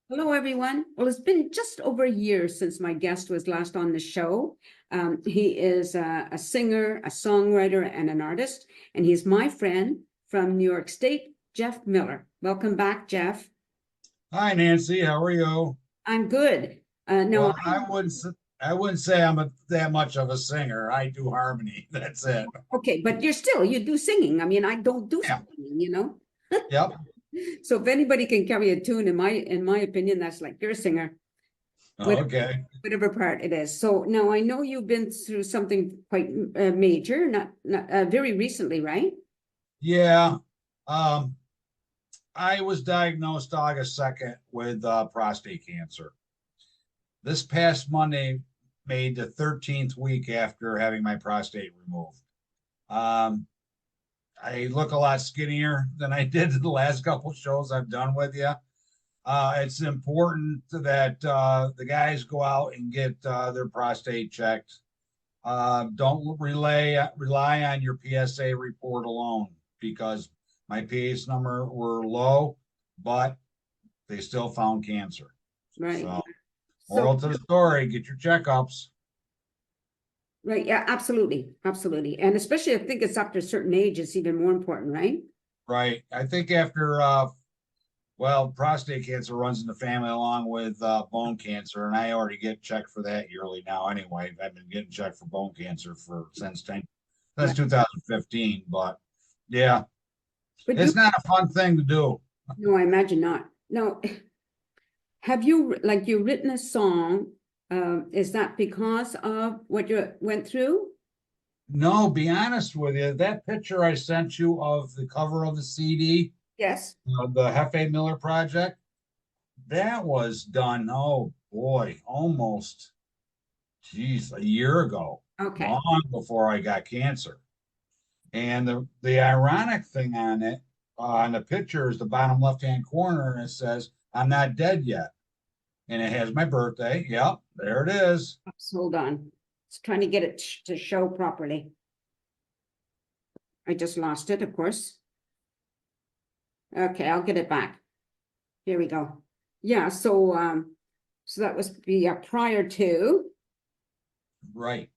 Hello, everyone. Well, it's been just over a year since my guest was last on the show. He is a singer, a songwriter, and an artist, and he's my friend from New York State, Jeff Miller. Welcome back, Jeff. Hi, Nancy. How are you? I'm good. Now, Well, I wouldn't say that much of a singer. I do harmony. That's it. okay, but you do singing. I mean, I don't do Yeah. singing. Yep. So if anybody can carry a tune, in my opinion, that's like you're a singer, whatever, Okay. whatever part it is. So now I know you've been through something quite major, not very recently, right? Yeah. Um, I was diagnosed August 2nd with prostate cancer. This past Monday made the 13th week after having my prostate removed. Um, I look a lot skinnier than I did the last couple shows I've done with you. It's important that the guys go out and get their prostate checked. Don't rely on your PSA report alone because my pH number were low, but they still found cancer. Right. So, So, moral to the story: get your checkups. right, yeah, absolutely, absolutely. And especially I think it's after a certain age, it's even more important, right? Right. I think after well, prostate cancer runs in the family along with bone cancer, and I already get checked for that yearly now. Anyway, I've been getting checked for bone cancer for since Right. 2015. But yeah, But it's not a fun thing to do. no, I imagine not. Now, have you like you written a song? Is that because of what you went through? No, be honest with you, that picture I sent you of the cover of the CD, Yes. the Heffay Miller Project, that was done. Oh boy, almost, geez, a year ago, Okay. long before I got cancer. And the ironic thing on it, on the picture is the bottom left-hand corner, and it says, "I'm not dead yet." And it has my birthday. Yep, there it is. Oops, hold on. It's trying to get it to show properly. I just lost it, of course. Okay, I'll get it back. Here we go. Yeah, so that was the prior to. Right,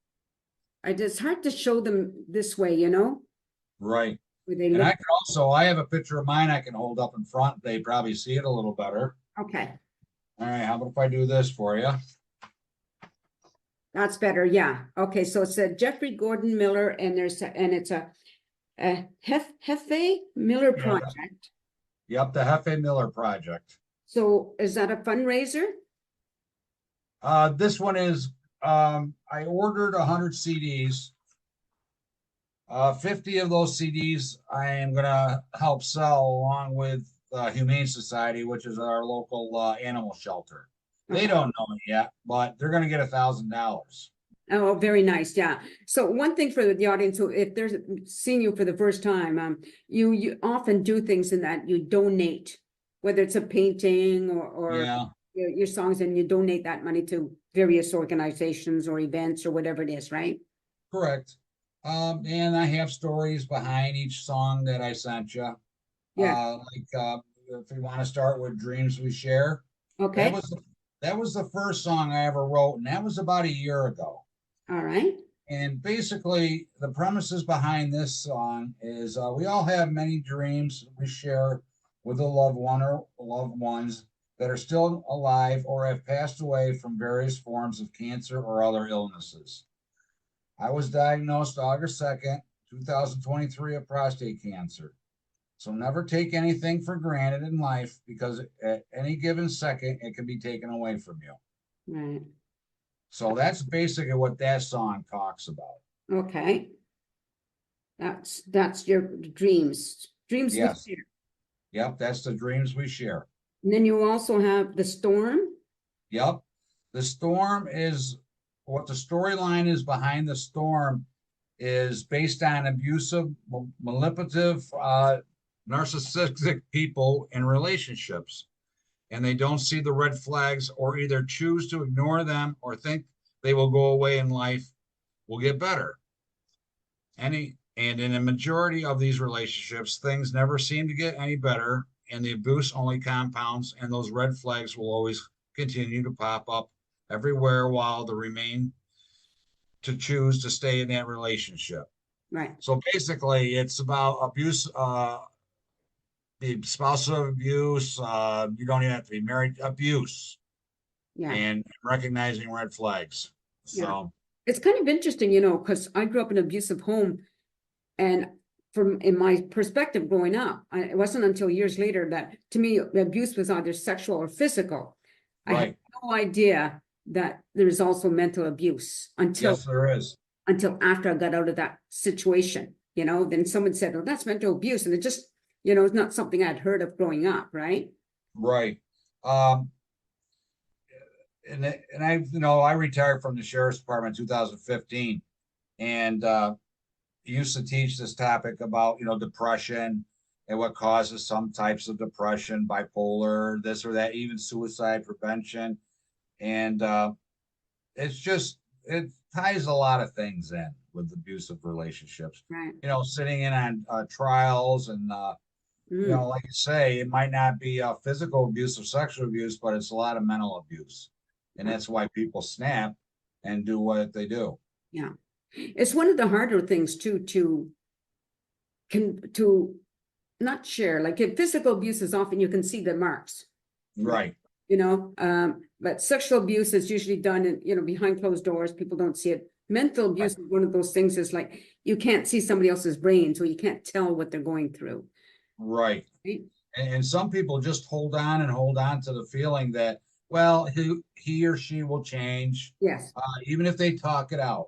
It's hard to show them this way, right. where they And look. I have a picture of mine I can hold up in front. They probably see it a little better. Okay, All right, how about if I do this for you? that's better. Yeah. Okay, so it's a Jeffrey Gordon Miller, and it's a Heffay Miller Yeah. Project. Yep, the Heffay Miller Project. So is that a fundraiser? This one is, I ordered 100 CDs. 50 of those CDs I am going to help sell along with Humane Society, which is our local animal shelter. They Okay. don't know it yet, but they're going to get $1,000. Oh, very nice. Yeah. So one thing for the audience, so if they're seeing you for the first time, you often do things in that you donate, whether it's a painting or Yeah, your songs, and you donate that money to various organizations or events or whatever it is, right? correct. And I have stories behind each song that I sent you. Yeah. If we want to start with Dreams We Share, that Okay. was that was the first song I ever wrote, and that was about a year ago. All right. And basically, the premises behind this song is we all have many dreams we share with a loved one or loved ones that are still alive or have passed away from various forms of cancer or other illnesses. I was diagnosed August 2nd, 2023, of prostate cancer. So never take anything for granted in life because at any given second, it can be taken away from you. Right. So that's basically what that song talks about. Okay. That's your dreams. Dreams we Yes. share. Yep. That's the dreams we share. And then you also have the storm. Yep. The storm is what the storyline is behind the storm is based on abusive, manipulative, narcissistic people in relationships. And they don't see the red flags or either choose to ignore them or think they will go away in life will get better. And in a majority of these relationships, things never seem to get any better. and the abuse only compounds, and those red flags will always continue to pop up everywhere while they remain to choose to stay in that relationship. Right. So basically, it's about abuse, the spousal abuse. You don't even have to be married. Abuse Yeah. and recognizing red flags. Yeah. So It's kind of interesting, because I grew up in an abusive home, and in my perspective growing up, it wasn't until years later that to me the abuse was either sexual or physical. I had right, no idea that there's also mental abuse yes, there is. until after I got out of that situation. Then someone said, "Oh, that's mental abuse," and it just, it's not something I'd heard of growing up, right? Right. Um, and I retired from the sheriff's department in 2015, and used to teach this topic about depression and what causes some types of depression, bipolar, this or that, even suicide prevention. And it ties a lot of things in with abusive relationships. Right. Sitting in on trials, and like you say, it might not be physical abuse or sexual abuse, but it's a lot of mental abuse, and that's why people snap and do what they do. Yeah. It's one of the harder things too to not share. Like in physical abuse is often you can see the marks, Right. but sexual abuse is usually done in, behind closed doors. People don't see it. Mental abuse is one of those things, is like you can't see somebody else's brain, so you can't tell what they're going through. Right. Right? And some people just hold on and hold on to the feeling that, well, he or she will change, Yes. even if they talk it out.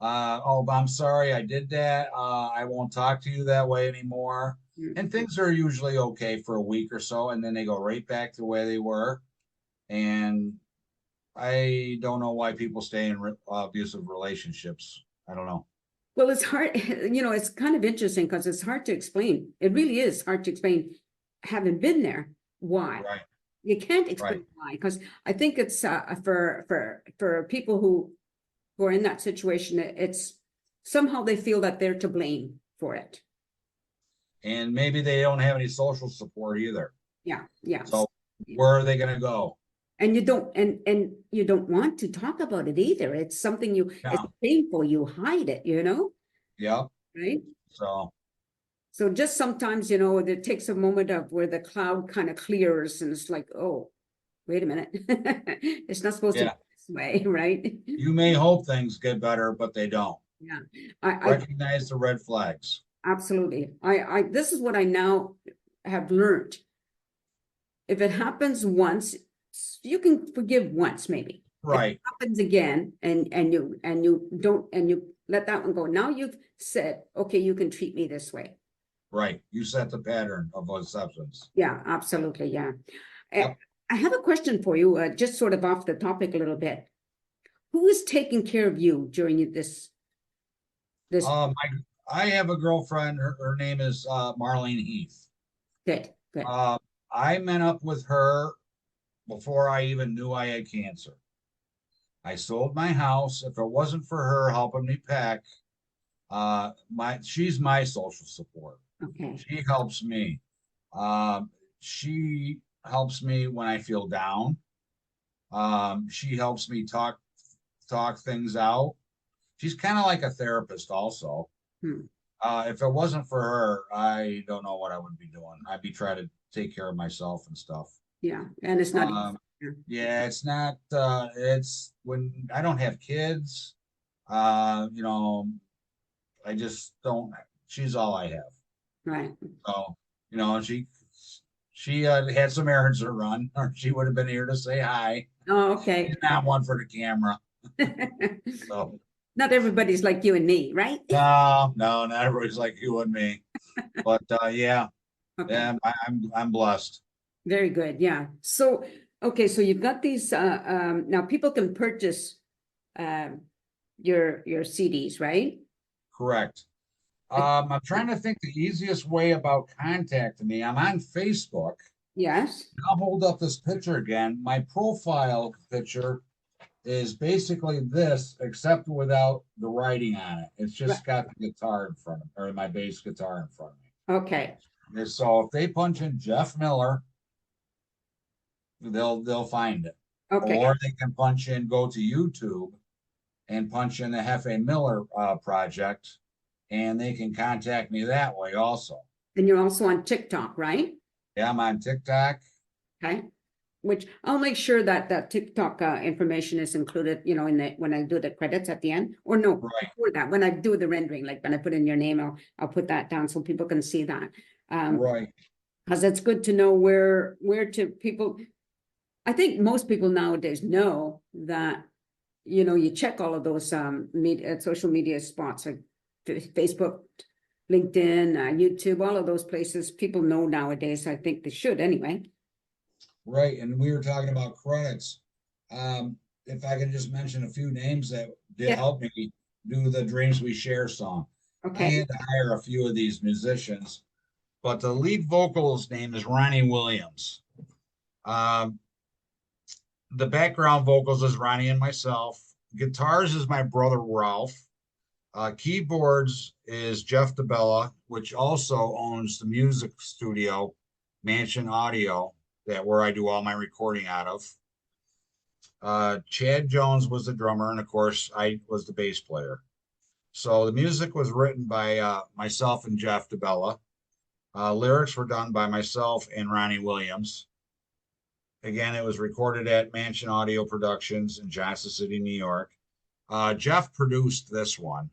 Oh, I'm sorry, I did that. I won't talk to you that way anymore. And things are usually okay for a week or so, and then they go right back to where they were. And I don't know why people stay in abusive relationships. I don't know. Well, it's hard, it's kind of interesting because it's hard to explain. It really is hard to explain, having been there, why. Right. You can't explain Right. why, because I think it's for people who are in that situation, it's somehow they feel that they're to blame for it. And maybe they don't have any social support either. Yeah, yeah. So where are they going to go? And you don't and you don't want to talk about it either. It's something it's No. painful. You hide it, Yeah. right? So just sometimes, it takes a moment of where the cloud kind of clears and it's like, oh, wait a minute. It's not supposed to be this way, right? you may hope things get better, but they don't. Yeah. Recognize the red flags. Absolutely. This is what I now have learned. If it happens once, you can forgive once, maybe. Right. If it happens again, and you let that one go. Now you've said, okay, you can treat me this way. Right. You set the pattern of substance. Yeah, absolutely. Yeah. Yep. I have a question for you, just sort of off the topic a little bit. Who is taking care of you during this? I have a girlfriend. Her name is Marlene Heath. Good. I met up with her before I even knew I had cancer. I sold my house. If it wasn't for her helping me pack, she's my social support. Okay. She helps me. She helps me when I feel down. She helps me talk things out. She's kind of like a therapist also. If it wasn't for her, I don't know what I would be doing. I'd be trying to take care of myself and stuff. Yeah, and it's not. Yeah, it's not. It's when I don't have kids. I just don't. She's all I have. Right. So she had some errands to run, or she would have been here to say hi. Oh, okay. She's not one for the camera. So. Not everybody's like you and me, right? No, not everybody's like you and me. But yeah, Okay. yeah, I'm blessed. Very good. Yeah. So, okay, so you've got these now people can purchase your CDs, right? Correct. I'm trying to think the easiest way about contacting me. I'm on Facebook. Yes. I'll hold up this picture again. My profile picture is basically this, except without the writing on it. It's just got the guitar in front of me, or my bass guitar in front of me. Okay. And so if they punch in Jeff Miller, they'll find it. Okay, Or they can punch in, go to YouTube and punch in the Heffay Miller project, and they can contact me that way also. and you're also on TikTok, right? Yeah, I'm on TikTok. Okay, which I'll make sure that that TikTok information is included, you know, in the, when I do the credits at the end, or no, Right. before that, when I do the rendering, like when I put in your name, I'll put that down so people can see that. Right. Because it's good to know where to people. I think most people nowadays know that, you know, you check all of those media, social media spots like Facebook, LinkedIn, YouTube, all of those places. People know nowadays. I think they should anyway. Right. And we were talking about credits. If I can just mention a few names that did Yeah. help me do the Dreams We Share song. I Okay. had to hire a few of these musicians, but the lead vocal's name is Ronnie Williams. The background vocals is Ronnie and myself. Guitars is my brother Ralph. Keyboards is Jeff DeBella, which also owns the music studio Mansion Audio, that where I do all my recording out of. Chad Jones was the drummer, and of course I was the bass player. So the music was written by myself and Jeff DeBella. Lyrics were done by myself and Ronnie Williams. Again, it was recorded at Mansion Audio Productions in Johnson City, New York. Jeff produced this one.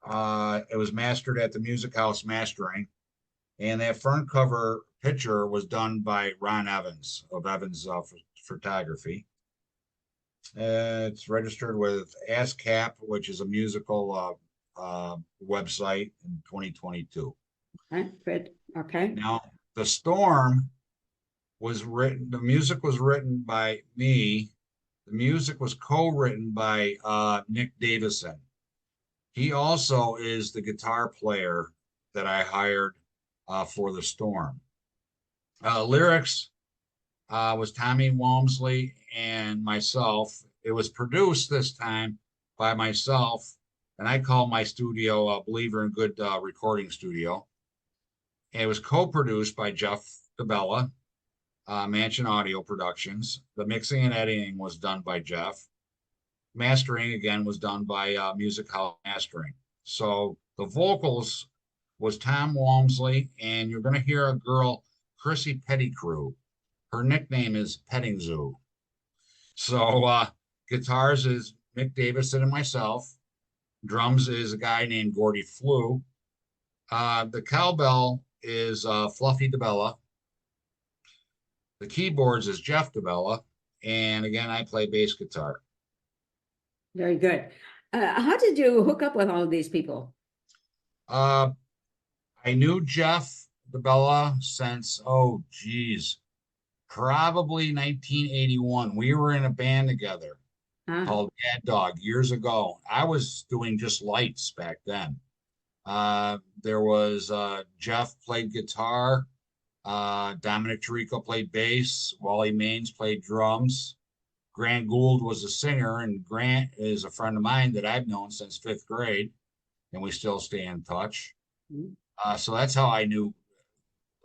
It was mastered at the Music House Mastering, and that front cover picture was done by Ron Evans of Evans Photography. It's registered with ASCAP, which is a musical website in 2022. Okay, good. Okay. Now, The Storm was written, the music was written by me. The music was co-written by Nick Davison. He also is the guitar player that I hired for The Storm. Lyrics was Tommy Walmsley and myself. It was produced this time by myself, and I call my studio Believer in Good Recording Studio. And it was co-produced by Jeff DeBella, Mansion Audio Productions. The mixing and editing was done by Jeff. Mastering again was done by Music House Mastering. So the vocals was Tom Walmsley, and you're going to hear a girl, Chrissy Pettigrew. Her nickname is Petting Zoo. So guitars is Mick Davison and myself. Drums is a guy named Gordy Flew. The cowbell is Fluffy DeBella. The keyboards is Jeff DeBella. And again, I play bass guitar. Very good. How did you hook up with all of these people? I knew Jeff DeBella since, oh, geez, probably 1981. We were in a band together called Mad Dog years ago. I was doing just lights back then. There was Jeff played guitar. Dominic Tirico played bass. Wally Maines played drums. Grant Gould was a singer, and Grant is a friend of mine that I've known since 5th grade, and we still stay in touch. So that's how I knew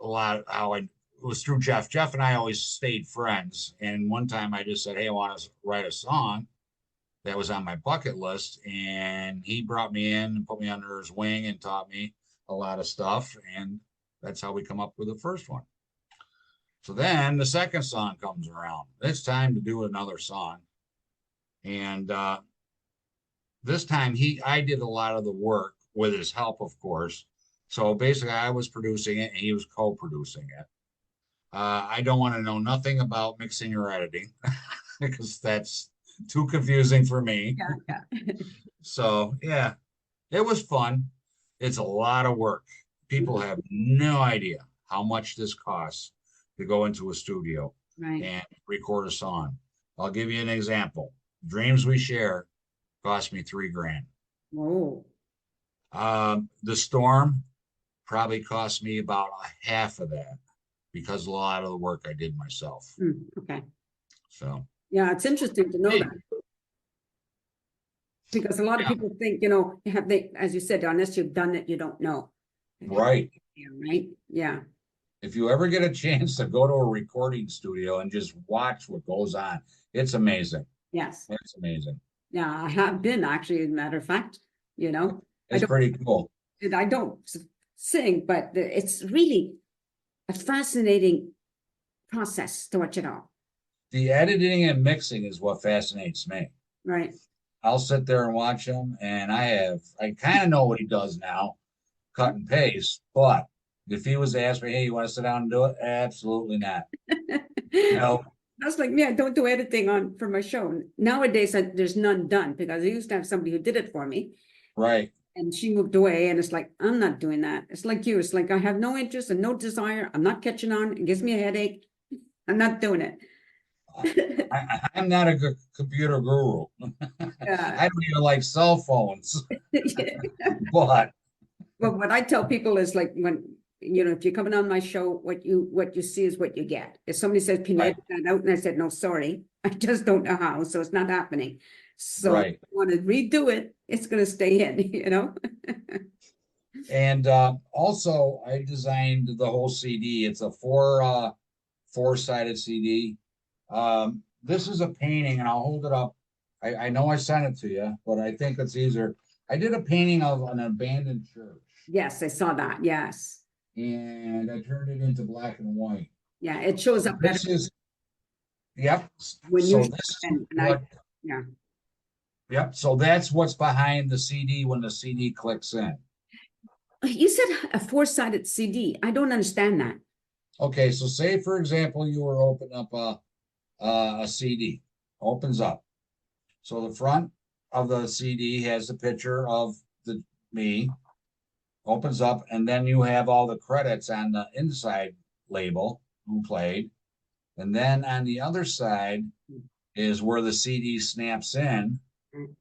a lot. It was through Jeff. Jeff and I always stayed friends. And one time I just said, "Hey, I want to write a song." That was on my bucket list, and he brought me in and put me under his wing and taught me a lot of stuff. And that's how we come up with the first one. So then the second song comes around. It's time to do another song. And this time I did a lot of the work with his help, of course. So basically I was producing it and he was co-producing it. I don't want to know nothing about mixing or editing because that's too confusing for me. Yeah. So yeah, it was fun. It's a lot of work. People have no idea how much this costs to go into a studio and record a song. I'll give you an example. Dreams We Share cost me $3,000. Whoa. The Storm probably cost me about a half of that because a lot of the work I did myself. Okay. So yeah, it's interesting to know that. Because a lot of people think, you know, as you said, unless you've done it, you don't know. Right. Yeah, right? Yeah. If you ever get a chance to go to a recording studio and just watch what goes on, it's amazing. Yes. It's amazing. Yeah, I have been actually, as a matter of fact, you know, I It's don't, pretty cool. I don't sing, but it's really a fascinating process to watch it all. The editing and mixing is what fascinates me. Right. I'll sit there and watch him, and I kind of know what he does now, cut and paste. But if he was to ask me, hey, you want to sit down and do it? Absolutely not. No, That's like me. I don't do editing on for my show. Nowadays, there's none done because I used to have somebody who did it for me right. and she moved away. And it's like, I'm not doing that. It's like you. It's like I have no interest and no desire. I'm not catching on. It gives me a headache. I'm not doing it. I'm not a good computer guru. Yeah. I don't even like cell phones, but Well, what I tell people is like when if you're coming on my show, what you see is what you get. If somebody says, "Can you right, edit that out?" and I said, "No, sorry, I just don't know how, so it's not happening." So if right. you want to redo it, it's going to stay in. And also, I designed the whole CD. It's a four-sided CD. This is a painting, and I'll hold it up. I know I sent it to you, but I think it's easier. I did a painting of an abandoned church, Yes, I saw that. Yes, and I turned it into black and white. yeah, it shows So up better this is, yep. when you So this is and I what, yeah. yep. So that's what's behind the CD when the CD clicks in. You said a four-sided CD. I don't understand that. Okay, so say for example you were opening up a CD, opens up. So the front of the CD has a picture of the me, opens up, and then you have all the credits on the inside label who played. And then on the other side is where the CD snaps in.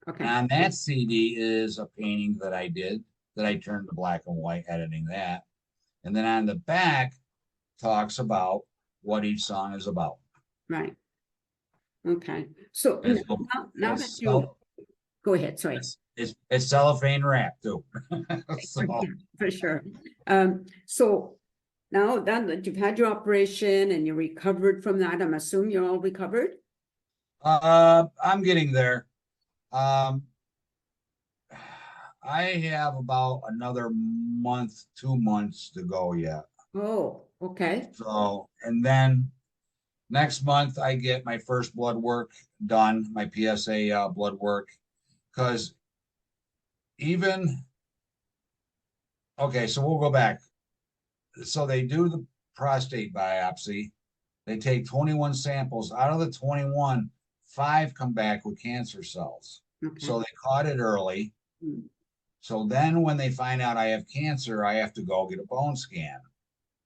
Okay. And on that CD is a painting that I did that I turned to black and white, editing that. And then on the back talks about what each song is about. Right. Okay. So It's, now that it's, you go ahead, sorry. it's cellophane wrap too. So, For sure. So now that you've had your operation and you recovered from that, I'm assuming you're all recovered? I'm getting there. Um, I have about another month, 2 months to go yet. Oh, okay. So, and then next month I get my first blood work done, my PSA blood work, because even okay, so we'll go back. So they do the prostate biopsy. They take 21 samples. Out of the 21, 5 come back with cancer cells. Okay. So they caught it early. Mm. So then when they find out I have cancer, I have to go get a bone scan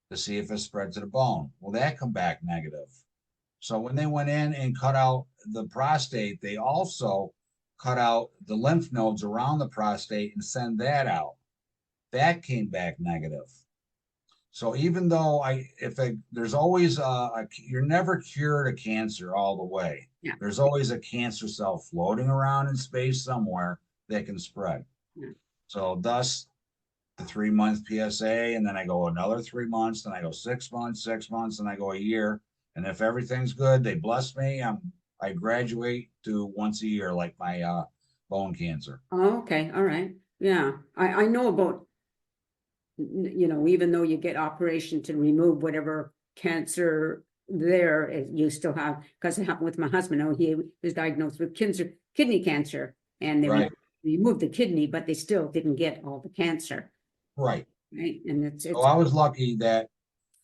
to see if it spread to the bone. Well, that come back negative. So when they went in and cut out the prostate, they also cut out the lymph nodes around the prostate and send that out. That came back negative. So even though there's always you're never cured of cancer all the way. Yeah. There's always a cancer cell floating around in space somewhere that can spread. Yeah. So thus the 3 month PSA, and then I go another 3 months, then I go 6 months, 6 months, and I go a year. And if everything's good, they bless me. I graduate to once a year, like my bone cancer. Oh, okay. All right. Yeah. I know about, even though you get operation to remove whatever cancer there, you still have, because it happened with my husband. Oh, he was diagnosed with kidney cancer, and they Right. removed the kidney, but they still didn't get all the cancer. Right. Right. And it's So I was lucky that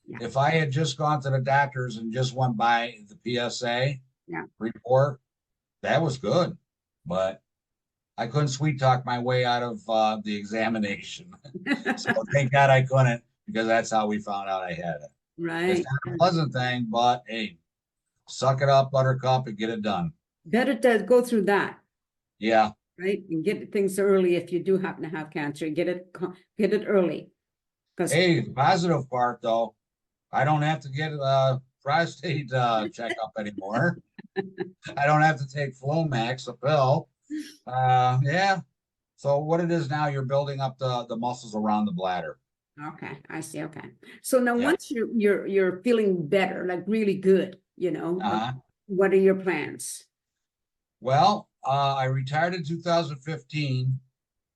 Yeah. if I had just gone to the doctors and just went by the PSA Yeah. report, that was good. But I couldn't sweet talk my way out of the examination. So thank God I couldn't, because that's how we found out I had it. Right. It's not a pleasant thing, but hey, suck it up, buttercup, and get it done. Better to go through that, Yeah. right? And get things early if you do happen to have cancer. Get it early. Because Hey, the positive part though, I don't have to get a prostate checkup anymore. I don't have to take Flomax, a pill. Yeah. So what it is now, you're building up the muscles around the bladder. Okay, I see. Okay. So now Yeah. once you're feeling better, like really good, Uh-huh. what are your plans? Well, I retired in 2015.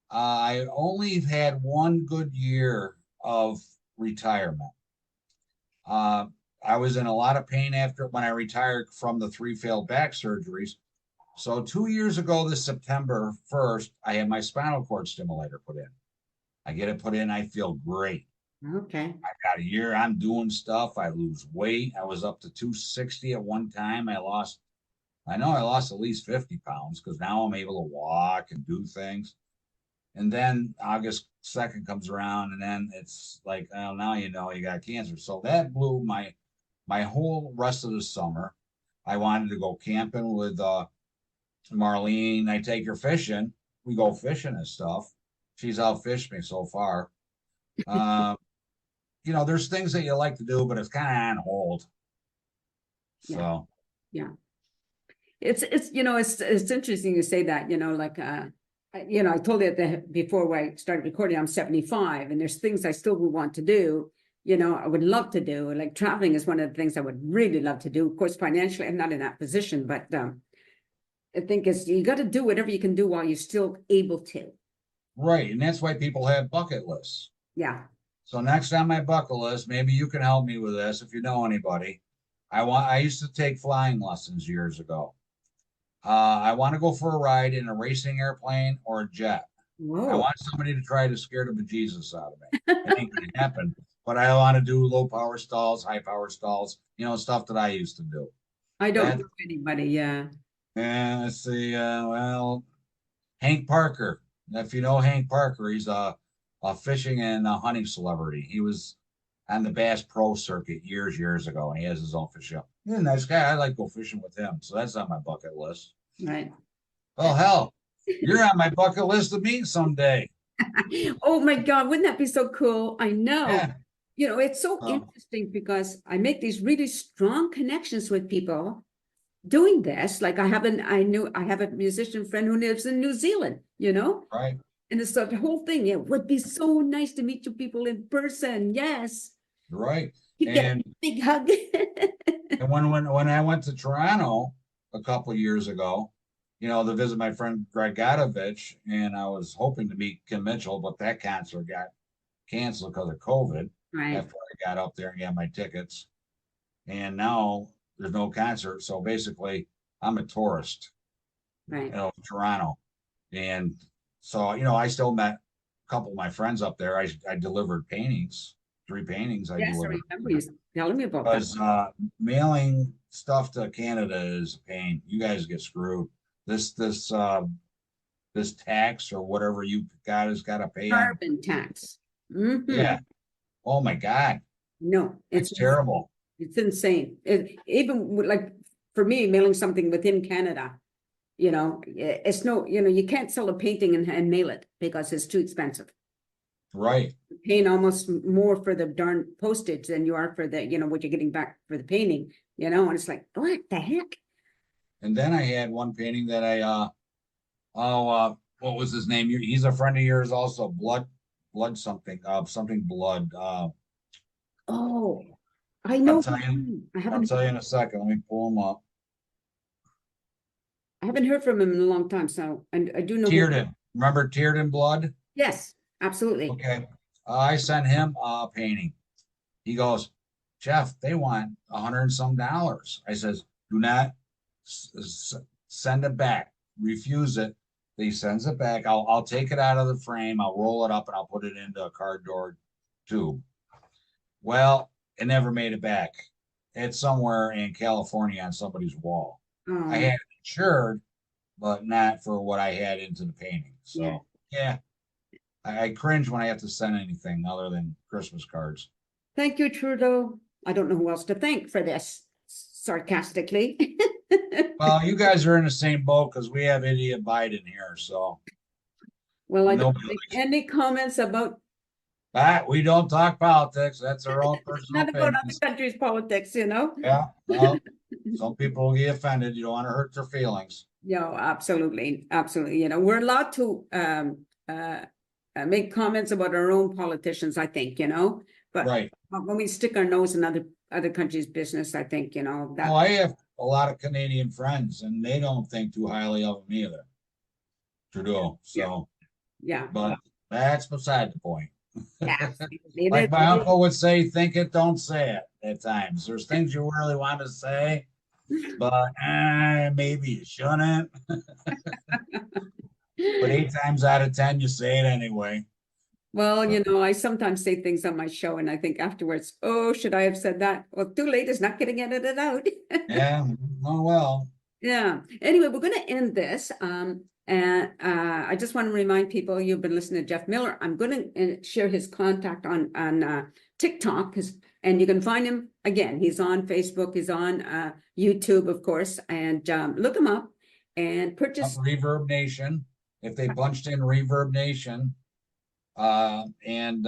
I only had one good year of retirement. Uh, I was in a lot of pain after when I retired from the three failed back surgeries. So 2 years ago, this September 1st, I had my spinal cord stimulator put in. I get it put in, I feel great. Okay. I got a year, I'm doing stuff. I lose weight. I was up to 260 at one time. I know I lost at least 50 pounds because now I'm able to walk and do things. And then August 2nd comes around, and then it's like, oh, now you know you got cancer. So that blew my whole rest of the summer. I wanted to go camping with Marlene. I take her fishing. We go fishing and stuff. She's outfished me so far. Um, there's things that you like to do, but it's kind of on hold. Yeah. So Yeah. It's interesting you say that, like, I told you that before I started recording, I'm 75 and there's things I still would want to do, I would love to do. Like traveling is one of the things I would really love to do. Of course, financially, I'm not in that position, but I think you got to do whatever you can do while you're still able to. right, and that's why people have bucket lists. Yeah. So next on my bucket list, maybe you can help me with this if you know anybody. I used to take flying lessons years ago. I want to go for a ride in a racing airplane or a jet. I Whoa. want somebody to try to scare the bejesus out of me. It ain't gonna happen, but I want to do low power stalls, high power stalls, stuff that I used to do. I don't That know anybody. Yeah. and let's see, well, Hank Parker. If you know Hank Parker, he's a fishing and a hunting celebrity. He was on the Bass Pro circuit years ago, and he has his own fishing shop. He's a nice guy. I like to go fishing with him, so that's on my bucket list. Right. Well, hell, you're on my bucket list to meet someday. Oh my God, wouldn't that be so cool? I know. Yeah. It's so Um, interesting because I make these really strong connections with people doing this. Like I have a musician friend who lives in New Zealand. right, And it's the whole thing. It would be so nice to meet you people in person. Yes. right. You get a And big hug. when I went to Toronto a couple years ago, to visit my friend Greg Godovich, and I was hoping to meet Kim Mitchell, but that concert got canceled because of COVID Right, after I got up there and got my tickets. And now there's no concert. So basically, I'm a tourist, right. Toronto. And so, I still met a couple of my friends up there. I delivered paintings, 3 paintings I Yes, I delivered. remember you telling me about that. Because mailing stuff to Canada is a pain. You guys get screwed. This tax or whatever you got has got to pay on. Carbon tax. Yeah. Oh my God. No, That's terrible. it's insane. Like for me, mailing something within Canada, it's no, you can't sell a painting and mail it because it's too expensive. Right. You're paying almost more for the darn postage than you are for what you're getting back for the painting, and it's like, what the heck? And then I had one painting that what was his name? He's a friend of yours also. Something blood. Oh, I I'll know. tell you. I I'll haven't tell you in a second. Let me pull him up. I haven't heard from him in a long time, so I do know who. Tierden. Remember Tierden blood? Yes, absolutely. Okay. I sent him a painting. He goes, Jeff, they want $100 and some dollars. I says, do not send it back. Refuse it. He sends it back. I'll take it out of the frame. I'll roll it up and I'll put it into a cardboard tube. Well, it never made it back. It's somewhere in California on somebody's wall. I had it insured, but not for what I had into the painting. So yeah, I cringe when I have to send anything other than Christmas cards. Thank you, Trudeau. I don't know who else to thank for this, sarcastically. Well, you guys are in the same boat because we have idiot Biden here. So Well, I don't nobody make likes any comments about that. We don't talk politics. That's our own personal not about other opinions. countries' politics. Yeah. Well, some people will get offended. You don't want to hurt their feelings. Yeah, absolutely, absolutely. We're allowed to make comments about our own politicians, I think, you know, but Right. when we stick our nose in other countries' business, I think, you know, Oh, that, I have a lot of Canadian friends and they don't think too highly of him either. Trudeau, so, yeah, but that's beside the point. yeah. It Like my is- uncle would say, think it, don't say it at times. There's things you really want to say, but maybe you shouldn't. But 8 times out of 10, you say it anyway. Well, you know, I sometimes say things on my show and I think afterwards, oh, should I have said that? Well, too late, it's not getting edited out. Yeah, oh well. Yeah. Anyway, we're going to end this. And I just want to remind people you've been listening to Jeff Miller. I'm going to share his contact on TikTok, and you can find him again. He's on Facebook. He's on YouTube, of course, and look him up and purchase. Reverb Nation. If they punched in Reverb Nation, and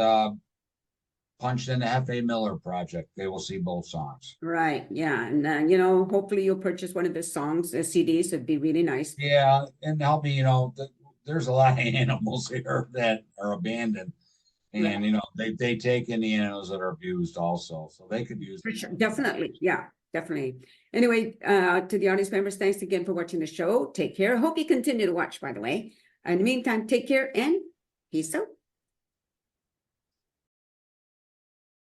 punched in the Heffay Miller Project, they will see both songs. Right. Yeah. And you know, hopefully you'll purchase one of his songs, CDs. It'd be really nice. Yeah, and help me, you know, there's a lot of animals here that are abandoned. And Right. you know, they take in the animals that are abused also. So they could use For sure. Definitely. Yeah, definitely. Anyway, to the audience members, thanks again for watching the show. Take care. I hope you continue to watch, by the way. In the meantime, take care and peace out.